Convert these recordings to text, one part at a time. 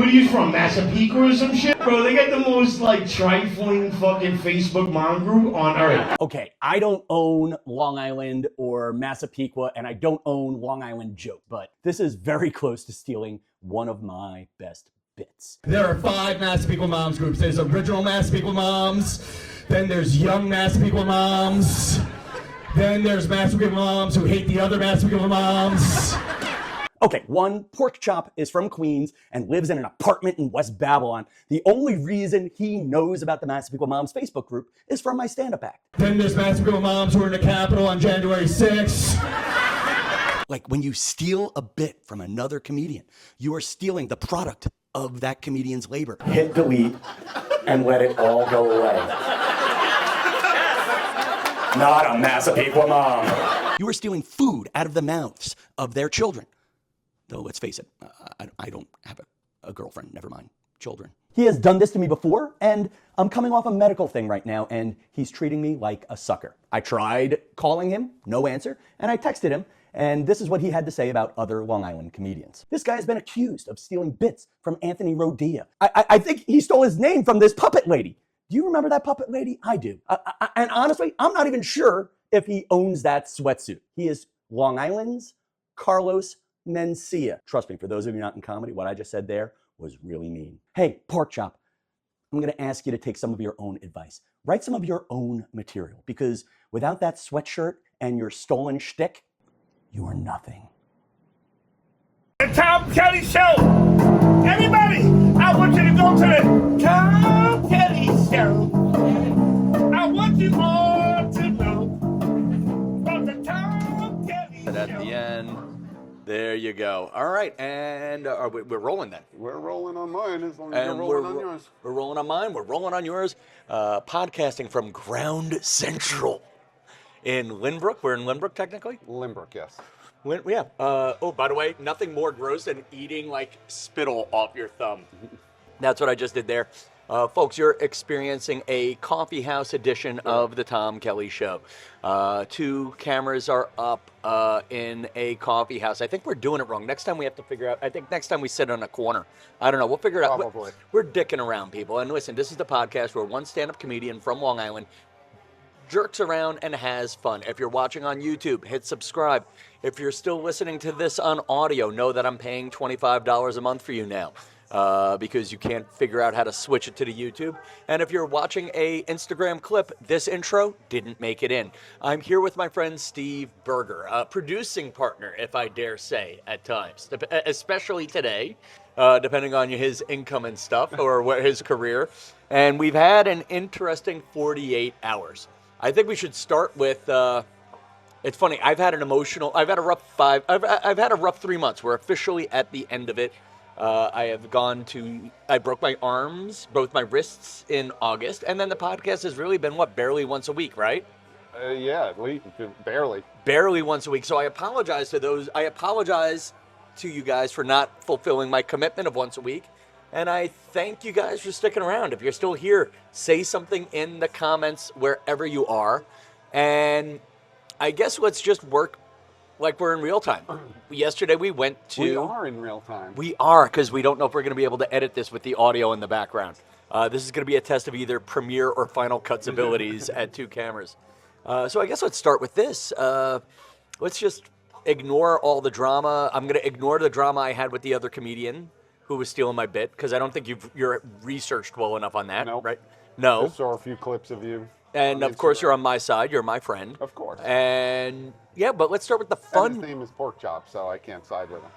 are you from, Massapequa or some shit? Bro, they got the most, like, trifling fucking Facebook mom group on earth. Okay, I don't own Long Island or Massapequa, and I don't own Long Island joke, but this is very close to stealing one of my best bits. There are 5 Massapequa Moms groups. There's original Massapequa Moms, then there's young Massapequa Moms, then there's Massapequa Moms who hate the other Massapequa Moms. Okay, one, Pork Chop is from Queens and lives in an apartment in West Babylon. The only reason he knows about the Massapequa Moms Facebook group is from my stand-up act. Then there's Massapequa Moms who are in the Capitol on January 6th. Like when you steal a bit from another comedian, you are stealing the product of that comedian's labor. Hit delete and let it all go away. Not a Massapequa Mom. You are stealing food out of the mouths of their children. Though, let's face it, I don't have a girlfriend, never mind, children. He has done this to me before, and I'm coming off a medical thing right now, and he's treating me like a sucker. I tried calling him, no answer, and I texted him, and this is what he had to say about other Long Island comedians. This guy has been accused of stealing bits from Anthony Rodia. I think he stole his name from this puppet lady. Do you remember that puppet lady? I do. And honestly, I'm not even sure if he owns that sweatsuit. He is Long Island's Carlos Mencia. Trust me, for those of you not in comedy, what I just said there was really mean. Hey, Pork Chop, I'm going to ask you to take some of your own advice. Write some of your own material, because without that sweatshirt and your stolen shtick, you are nothing. The Tom Kelly Show. Everybody, I want you to go to the Tom Kelly Show. I want you all to know about the Tom Kelly Show. At the end. There you go. All right, and we're rolling then. We're rolling on mine as long as you're rolling on yours. We're rolling on mine. We're rolling on yours. Podcasting from Ground Central in Lynbrook. We're in Lynbrook, technically? Lynbrook, yes. Yeah. Oh, by the way, nothing more gross than eating, like, spittle off your thumb. That's what I just did there. Folks, you're experiencing a Coffeehouse edition of the Tom Kelly Show. 2 cameras are up in a coffee house. I think we're doing it wrong. Next time we have to figure out, I think next time we sit on a corner. I don't know. We'll figure it out. Probably. We're dicking around, people. And listen, this is the podcast where one stand-up comedian from Long Island jerks around and has fun. If you're watching on YouTube, hit subscribe. If you're still listening to this on audio, know that I'm paying $25 a month for you now. Because you can't figure out how to switch it to the YouTube. And if you're watching a Instagram clip, this intro didn't make it in. I'm here with my friend Steve Berger, a producing partner, if I dare say, at times, especially today, depending on his income and stuff or his career. And we've had an interesting 48 hours. I think we should start with. It's funny. I've had a rough 3 months. We're officially at the end of it. I broke my arms, both my wrists in August, and then the podcast has really been, barely once a week, right? Yeah, barely. Barely once a week. So I apologize to those. I apologize to you guys for not fulfilling my commitment of once a week. And I thank you guys for sticking around. If you're still here, say something in the comments wherever you are. And I guess let's just work like we're in real time. Yesterday we went to... We are in real time. We are, because we don't know if we're going to be able to edit this with the audio in the background. This is going to be a test of either Premiere or Final Cut's abilities at 2 cameras. So I guess let's start with this. Let's just ignore all the drama. I'm going to ignore the drama I had with the other comedian who was stealing my bit, because I don't think you're researched well enough on that, Nope. right? No. Just saw a few clips of you. And of course, you're on my side. You're my friend. Of course. And yeah, but let's start with the fun. And his name is Pork Chop, so I can't side with him.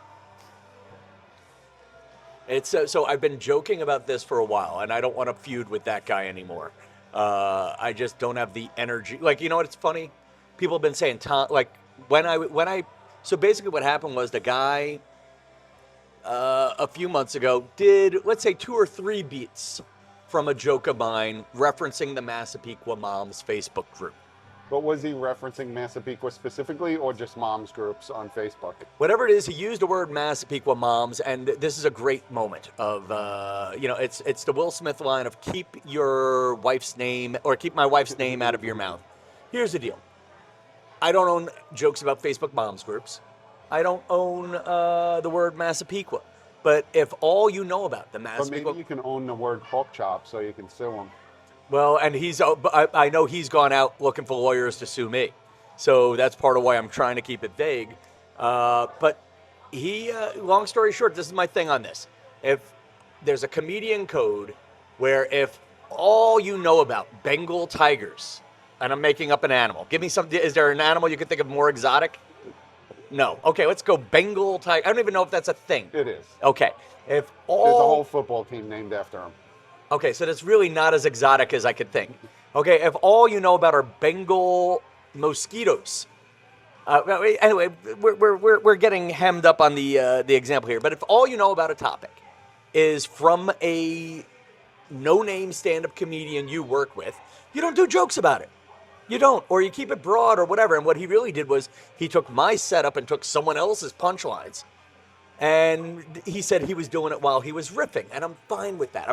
It's so I've been joking about this for a while, and I don't want to feud with that guy anymore. I just don't have the energy. Like, you know what? It's funny. People have been saying, Tom, like when I. So basically, what happened was the guy a few months ago did, let's say, 2 or 3 beats from a joke of mine referencing the Massapequa Moms Facebook group. But was he referencing Massapequa specifically, or just moms groups on Facebook? Whatever it is, he used the word Massapequa Moms, and this is a great moment of, it's the Will Smith line of keep your wife's name, or keep my wife's name out of your mouth. Here's the deal. I don't own jokes about Facebook moms groups. I don't own the word Massapequa. But if all you know about the But Massapequa... maybe you can own the word pork chop so you can sue him. Well, and I know he's gone out looking for lawyers to sue me. So that's part of why I'm trying to keep it vague. But long story short, this is my thing on this. If there's a comedian code where if all you know about Bengal tigers, and I'm making up an animal. Give me some, is there an animal you could think of more exotic? No. Okay, let's go Bengal tiger. I don't even know if that's a thing. It is. Okay. If all... There's a whole football team named after him. Okay, so that's really not as exotic as I could think. Okay, if all you know about are Bengal mosquitoes. Anyway, we're getting hemmed up on the example here. But if all you know about a topic is from a no-name stand-up comedian you work with, you don't do jokes about it. You don't, or you keep it broad or whatever. And what he really did was he took my setup and took someone else's punchlines. And he said he was doing it while he was riffing. And I'm fine with that.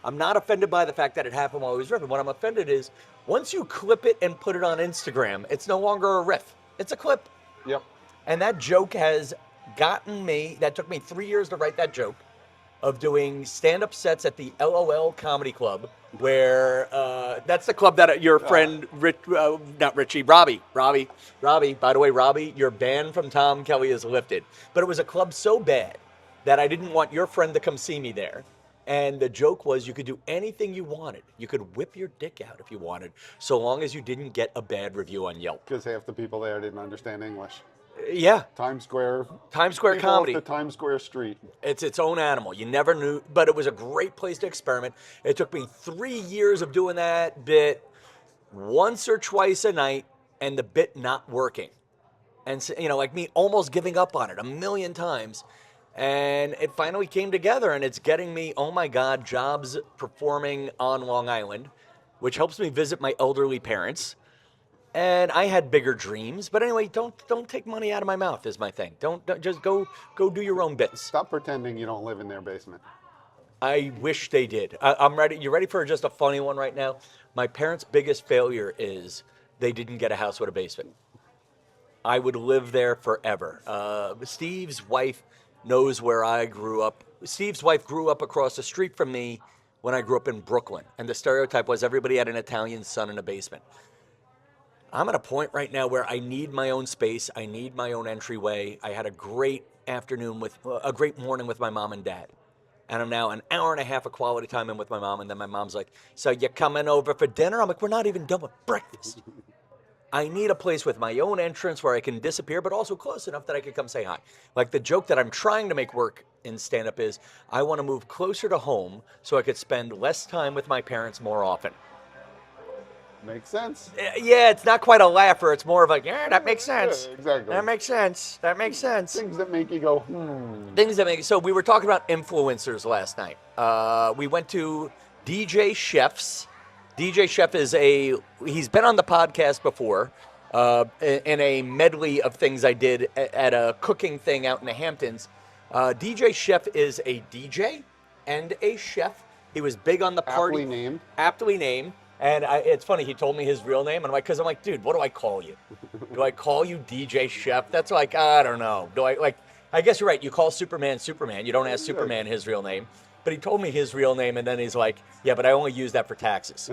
I'm not offended by the fact that it happened while he was riffing. What I'm offended is once you clip it and put it on Instagram, it's no longer a riff. It's a clip. Yep. And that joke has gotten me, that took me 3 years to write that joke, of doing stand-up sets at the LOL Comedy Club, where that's the club that your friend, Robbie, by the way, Robbie, your ban from Tom Kelly is lifted. But it was a club so bad that I didn't want your friend to come see me there. And the joke was you could do anything you wanted. You could whip your dick out if you wanted, so long as you didn't get a bad review on Yelp. Because half the people there didn't understand English. Yeah. Times Square Comedy. Off the Times Square street. It's its own animal. You never knew, but it was a great place to experiment. It took me 3 years of doing that bit once or twice a night and the bit not working. And, so, like me almost giving up on it a million times. And it finally came together, and it's getting me, oh my God, jobs performing on Long Island, which helps me visit my elderly parents. And I had bigger dreams, but anyway, don't take money out of my mouth is my thing. Don't just go do your own bits. Stop pretending you don't live in their basement. I wish they did. I'm ready. You ready for just a funny one right now? My parents' biggest failure is they didn't get a house with a basement. I would live there forever. Steve's wife knows where I grew up. Steve's wife grew up across the street from me when I grew up in Brooklyn, and the stereotype was everybody had an Italian son in a basement. I'm at a point right now where I need my own space. I need my own entryway. I had a great morning with my mom and dad. And I'm now an hour and a half of quality time in with my mom. And then my mom's like, so you're coming over for dinner? I'm like, we're not even done with breakfast. I need a place with my own entrance where I can disappear, but also close enough that I can come say hi. Like the joke that I'm trying to make work in stand-up is I want to move closer to home so I could spend less time with my parents more often. Makes sense. Yeah, it's not quite a laugher. It's more of like, yeah, that makes sense. Yeah, exactly. That makes sense. That makes sense. Things that make you go, So we were talking about influencers last night. We went to DJ Chef's. DJ Chef he's been on the podcast before in a medley of things I did at a cooking thing out in the Hamptons. DJ Chef is a DJ and a chef. He was big on the party. Aptly named. And it's funny, he told me his real name, and I'm like, dude, what do I call you? Do I call you DJ Chef? That's like, I don't know. I guess you're right, you call Superman. You don't ask Superman his real name. But he told me his real name, and then he's like, yeah, but I only use that for taxes.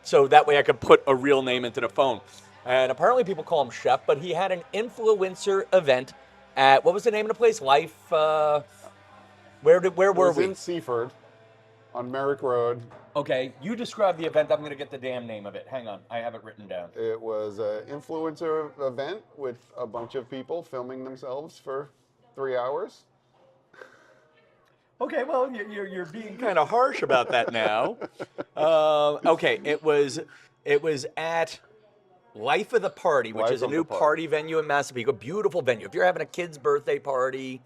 So that way I could put a real name into the phone. And apparently people call him Chef, but he had an influencer event at, what was the name of the place? Life, where were we? It was in Seaford on Merrick Road. Okay, you describe the event. I'm going to get the damn name of it. Hang on, I have it written down. It was an influencer event with a bunch of people filming themselves for 3 hours. Okay, well, you're being kind of harsh about that now. Okay, it was at Life of the Party, which is a new party venue in Massapequa. Beautiful venue. If you're having a kid's birthday party,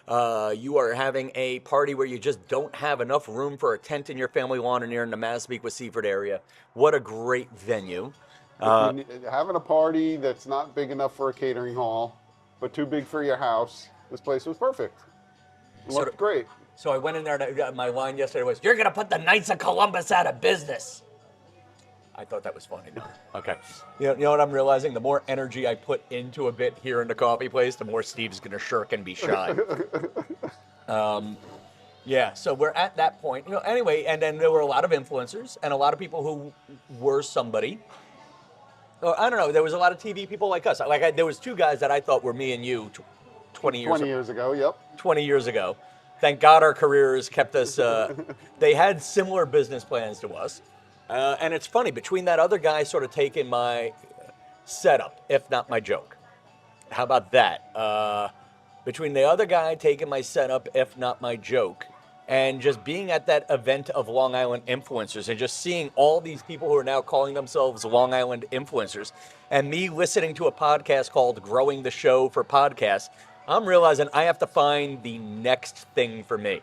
you are having a party where you just don't have enough room for a tent in your family lawn and you're in the Massapequa Seaford area. What a great venue. Having a party that's not big enough for a catering hall, but too big for your house, this place was perfect. It looked great. So I went in there, and my line yesterday was, you're going to put the Knights of Columbus out of business. I thought that was funny. Okay. You know what I'm realizing? The more energy I put into a bit here in the coffee place, the more Steve's going to shirk and be shy. Yeah, so we're at that point. Anyway, and then there were a lot of influencers and a lot of people who were somebody. Or, I don't know, there was a lot of TV people like us. There was two guys that I thought were me and you 20 years ago, yep. 20 years ago. Thank God our careers kept us, they had similar business plans to us. And it's funny, between that other guy sort of taking my setup, if not my joke. How about that? Between the other guy taking my setup, if not my joke, and just being at that event of Long Island influencers and just seeing all these people who are now calling themselves Long Island influencers, and me listening to a podcast called Growing the Show for Podcasts, I'm realizing I have to find the next thing for me.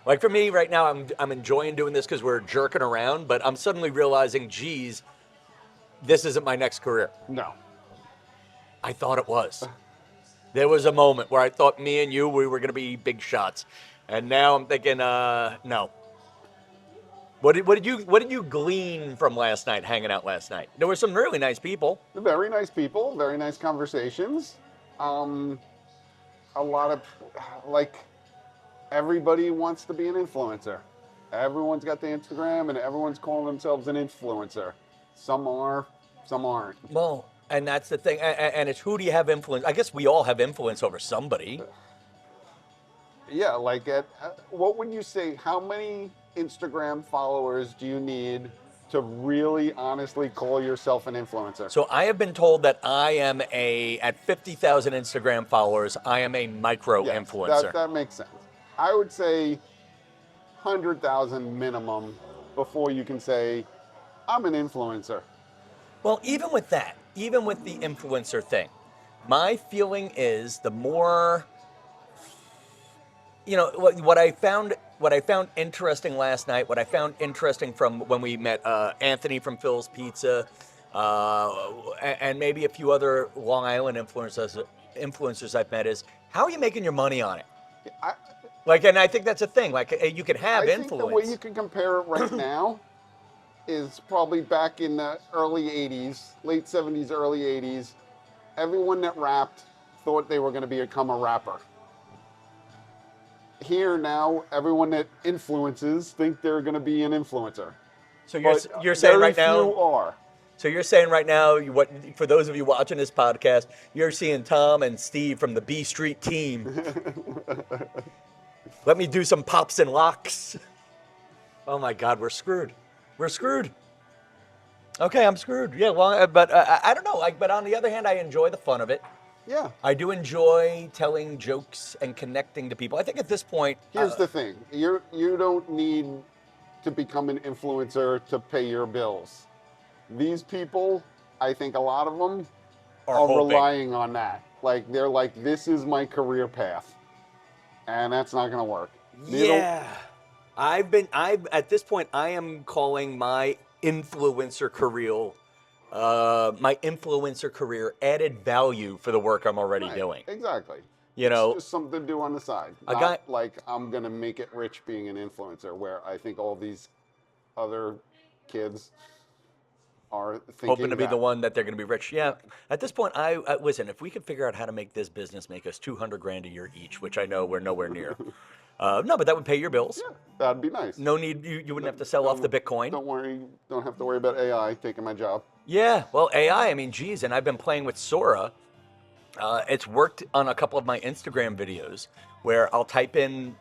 Like for me right now, I'm enjoying doing this because we're jerking around, but I'm suddenly realizing, geez, this isn't my next career. No. I thought it was. There was a moment where I thought me and you, we were going to be big shots. And now I'm thinking, no. What did you glean from last night, hanging out last night? There were some really nice people. Very nice people, very nice conversations. A lot of, everybody wants to be an influencer. Everyone's got the Instagram and everyone's calling themselves an influencer. Some are, some aren't. Well, and that's the thing. And it's, who do you have influence? I guess we all have influence over somebody. Yeah, what would you say, how many Instagram followers do you need to really honestly call yourself an influencer? So I have been told that I am at 50,000 Instagram followers, I am a micro influencer. That makes sense. I would say 100,000 minimum before you can say, I'm an influencer. Well, even with that, even with the influencer thing, my feeling is the more, what I found interesting last night, what I found interesting from when we met Anthony from Phil's Pizza, and maybe a few other Long Island influencers I've met, is how are you making your money on it? And I think that's a thing. You can have influence. I think the way you can compare it right now is probably back in the early 80s, late 70s, early 80s. Everyone that rapped thought they were going to become a rapper. Here now, everyone that influences think they're going to be an influencer. So you're saying right now, few are. So you're saying right now, for those of you watching this podcast, you're seeing Tom and Steve from the B Street team. Let me do some pops and locks. Oh my God, we're screwed. We're screwed. Okay, I'm screwed. Yeah, well, but I don't know. But on the other hand, I enjoy the fun of it. Yeah. I do enjoy telling jokes and connecting to people. I think at this point... Here's the thing. You don't need to become an influencer to pay your bills. These people, I think a lot of them are relying on that. They're like, this is my career path. And that's not going to work. Yeah. At this point, I am calling my influencer career added value for the work I'm already doing. Exactly. It's just something to do on the side. I'm going to make it rich being an influencer, where I think all these other kids are thinking hoping to be the one that they're going to be rich. Yeah. At this point, I listen, if we could figure out how to make this business make us $200,000 a year each, which I know we're nowhere near. No, but that would pay your bills. Yeah, that'd be nice. No need, you wouldn't have to sell off the Bitcoin. Don't have to worry about AI taking my job. Yeah, well, AI, and I've been playing with Sora. It's worked on a couple of my Instagram videos where I'll type in,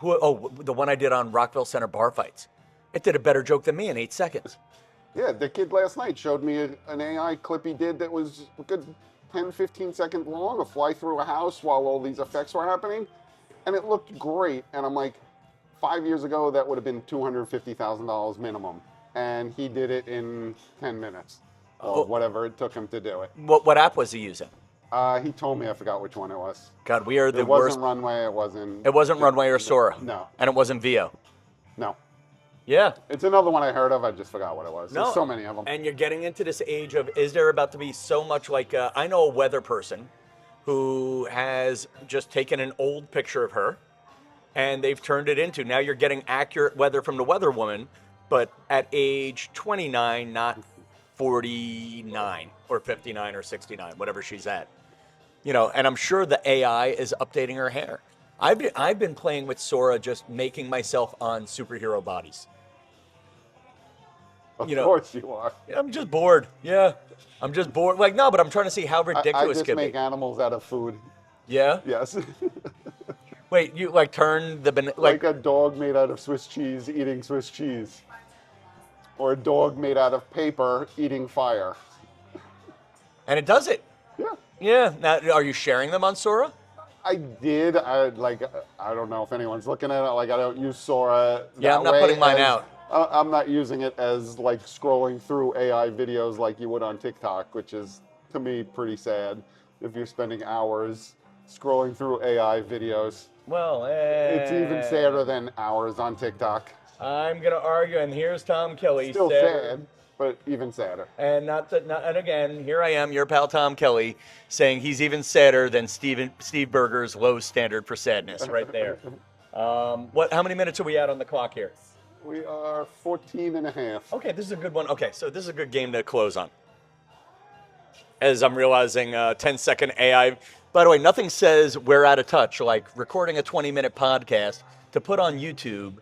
the one I did on Rockville Centre bar fights. It did a better joke than me in 8 seconds. Yeah, the kid last night showed me an AI clip he did that was a good 10, 15 seconds long, a fly through a house while all these effects were happening. And it looked great. And I'm like, 5 years ago, that would have been $250,000 minimum. And he did it in 10 minutes or whatever it took him to do it. What app was he using? He told me, I forgot which one it was. God, we are the It worst. wasn't Runway, it wasn't... It wasn't Runway or Sora? No. And it wasn't VO? No. Yeah. It's another one I heard of, I just forgot what it was. No. There's so many of them. And you're getting into this age of, is there about to be so much I know a weather person who has just taken an old picture of her and they've turned it into, now you're getting accurate weather from the weather woman, but at age 29, not 49 or 59 or 69, whatever she's at. And I'm sure the AI is updating her hair. I've been playing with Sora, just making myself on superhero bodies. Of course you are. I'm just bored. Yeah, I'm just bored. Like, no, but I'm trying to see how ridiculous I just could make be. animals out of food. Yeah. Yes. Wait, you like turn the like a dog made out of Swiss cheese eating Swiss cheese, or a dog made out of paper eating fire. And it does it. Yeah. Yeah. Now, are you sharing them on Sora? I did. I don't know if anyone's looking at it. Like, I don't use Sora. Yeah, I'm not putting mine out. I'm not using it as like scrolling through AI videos like you would on TikTok, which is to me pretty sad. If you're spending hours scrolling through AI videos, well, it's even sadder than hours on TikTok. I'm gonna argue, and here's Tom Kelly. Still sad, but even sadder. And and again, here I am, your pal Tom Kelly, saying he's even sadder than Steve Berger's low standard for sadness, right there. How many minutes are we at on the clock here? We are 14 and a half. Okay, this is a good one. Okay, so this is a good game to close on. As I'm realizing, 10-second AI. By the way, nothing says we're out of touch like recording a 20-minute podcast to put on YouTube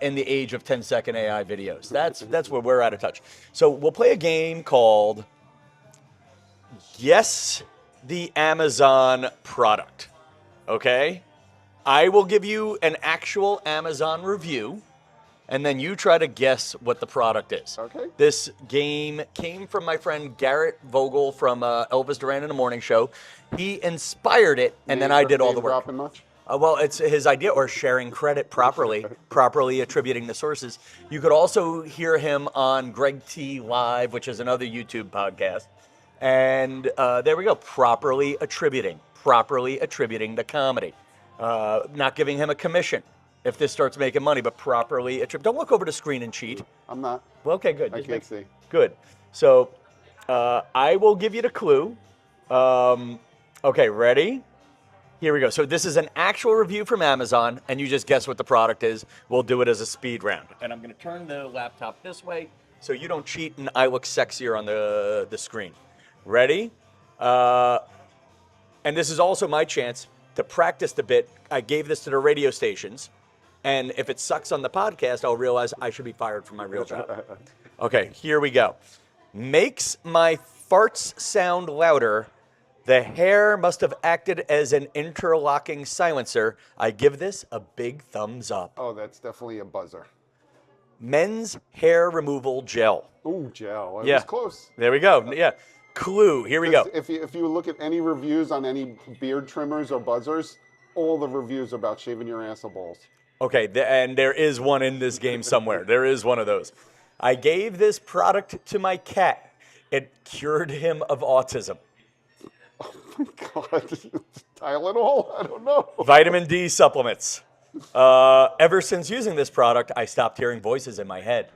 in the age of 10-second AI videos. That's where we're out of touch. So we'll play a game called Guess the Amazon Product. Okay? I will give you an actual Amazon review, and then you try to guess what the product is. Okay. This game came from my friend Garrett Vogel from Elvis Duran in the Morning Show. He inspired it, and then I did all the work. Dropping much? Well, it's his idea, or sharing credit properly, properly attributing the sources. You could also hear him on Greg T Live, which is another YouTube podcast. And there we go, properly attributing the comedy. Not giving him a commission if this starts making money, but properly attribute. Don't look over the screen and cheat. I'm not. Well, okay, good. I can't see. Good. So I will give you the clue. Okay, ready? Here we go. So this is an actual review from Amazon, and you just guess what the product is. We'll do it as a speed round. And I'm going to turn the laptop this way so you don't cheat and I look sexier on the screen. Ready? And this is also my chance to practice a bit. I gave this to the radio stations, and if it sucks on the podcast, I'll realize I should be fired from my real job. Okay, here we go. Makes my farts sound louder. The hair must have acted as an interlocking silencer. I give this a big thumbs up. Oh, that's definitely a buzzer. Men's hair removal gel. Ooh, gel. That Yeah. was close. There we go. Yeah. Clue. Here we go. If you look at any reviews on any beard trimmers or buzzers, all the reviews are about shaving your ass of balls. Okay, and there is one in this game somewhere. There is one of those. I gave this product to my cat. It cured him of autism. Oh my God. Tylenol? I don't know. Vitamin D supplements. Ever since using this product, I stopped hearing voices in my head.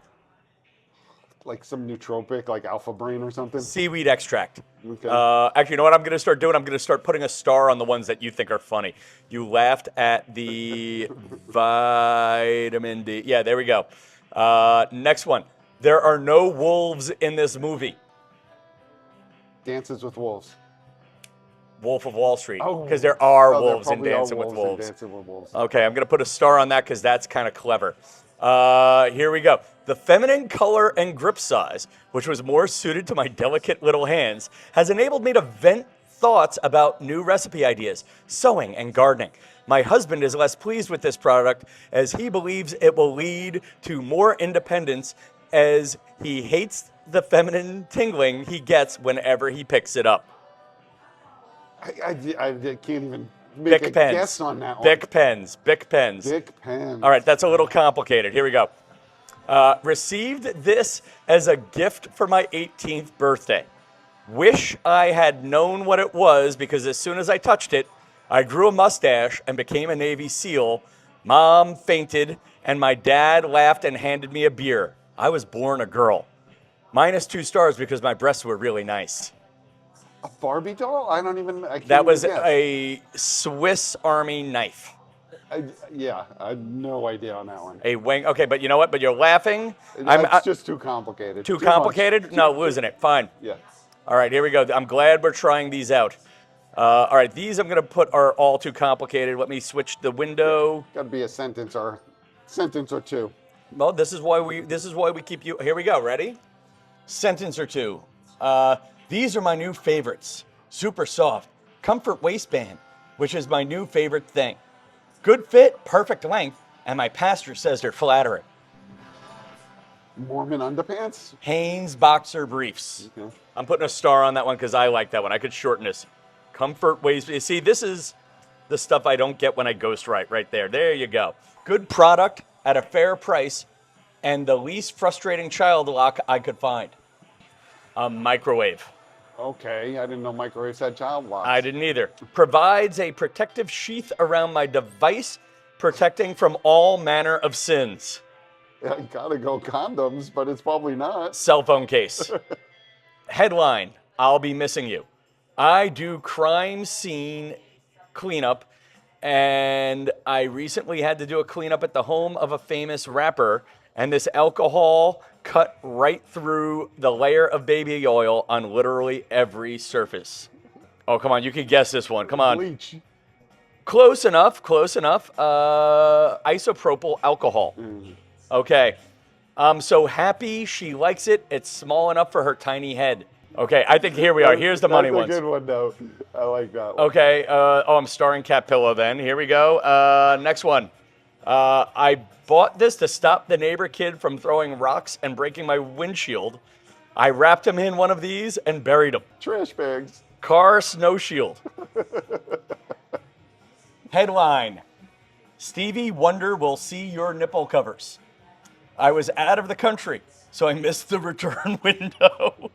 Like some nootropic, like Alpha Brain or something? Seaweed extract. Okay. Actually, you know what I'm going to start doing? I'm going to start putting a star on the ones that you think are funny. You laughed at the vitamin D. Yeah, there we go. Next one. There are no wolves in this movie. Dances with Wolves. Wolf of Wall Street. Oh. Because there are Oh, wolves there in probably are Dancing with Wolves. in Dancing with Wolves. Okay, I'm going to put a star on that because that's kind of clever. Here we go. The feminine color and grip size, which was more suited to my delicate little hands, has enabled me to vent thoughts about new recipe ideas, sewing, and gardening. My husband is less pleased with this product as he believes it will lead to more independence, as he hates the feminine tingling he gets whenever he picks it up. I can't even make a guess on that one. Bic pens. Bic pens. All right, that's a little complicated. Here we go. Received this as a gift for my 18th birthday. Wish I had known what it was, because as soon as I touched it, I grew a mustache and became a Navy SEAL. Mom fainted, and my dad laughed and handed me a beer. I was born a girl. -2 stars because my breasts were really nice. A Barbie doll? I can't That was even guess. a Swiss Army knife. I had no idea on that one. A wing. Okay, but you know what? But you're laughing. It's just too complicated. Too much. complicated? No, losing it. Fine. Yeah. All right, here we go. I'm glad we're trying these out. All right, these I'm going to put are all too complicated. Let me switch the window. Got to be a sentence or two. Well, this is why we keep you. Here we go. Ready? Sentence or two. These are my new favorites. Super soft, comfort waistband, which is my new favorite thing. Good fit, perfect length, and my pastor says they're flattering. Mormon underpants? Hanes boxer briefs. Okay. I'm putting a star on that one because I like that one. I could shorten this. Comfort waistband. You see, this is the stuff I don't get when I ghostwrite right there. There you go. Good product at a fair price and the least frustrating child lock I could find. A microwave. Okay, I didn't know microwaves had child locks. I didn't either. Provides a protective sheath around my device, protecting from all manner of sins. Yeah, gotta go condoms, but it's probably not. Cell phone case. Headline, I'll be missing you. I do crime scene cleanup, and I recently had to do a cleanup at the home of a famous rapper, and this alcohol cut right through the layer of baby oil on literally every surface. Oh, come on, you can guess this one. Come on. Bleach. Close enough. Isopropyl alcohol. Okay. I'm so happy she likes it. It's small enough for her tiny head. Okay, I think here we are. Here's the money ones. That's a good one, though. I like that one. Okay. I'm starring Cat Pillow then. Here we go. Next one. I bought this to stop the neighbor kid from throwing rocks and breaking my windshield. I wrapped him in one of these and buried him. Trash bags. Car snow shield. Headline, Stevie Wonder will see your nipple covers. I was out of the country, so I missed the return window.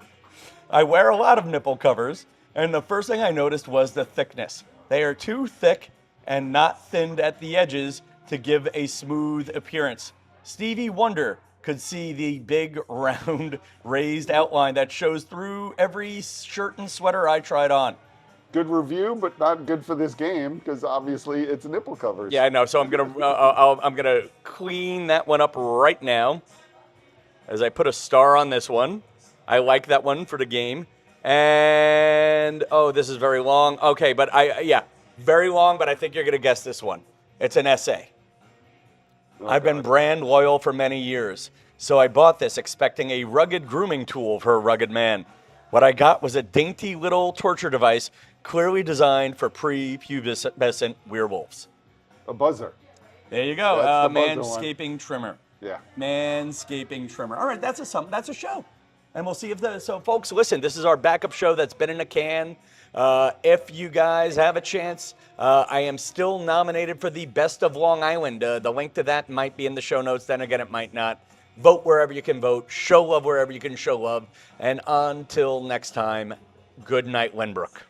I wear a lot of nipple covers, and the first thing I noticed was the thickness. They are too thick and not thinned at the edges to give a smooth appearance. Stevie Wonder could see the big, round, raised outline that shows through every shirt and sweater I tried on. Good review, but not good for this game because obviously it's nipple covers. Yeah, I know. So I'm gonna clean that one up right now, as I put a star on this one. I like that one for the game. And this is very long. Okay, but very long. But I think you're gonna guess this one. It's an essay. Oh, I've been brand loyal for many years, so I bought this expecting a rugged grooming tool for a rugged man. What I got was a dainty little torture device, clearly designed for pre-pubescent werewolves. A buzzer. There you go. That's the buzzer Manscaping trimmer. Yeah. Manscaping trimmer. All right, that's a show. And we'll see if so folks, listen, this is our backup show that's been in a can. If you guys have a chance, I am still nominated for the Best of Long Island. The link to that might be in the show notes. Then again, it might not. Vote wherever you can vote. Show love wherever you can show love. And until next time, good night, Lynbrook.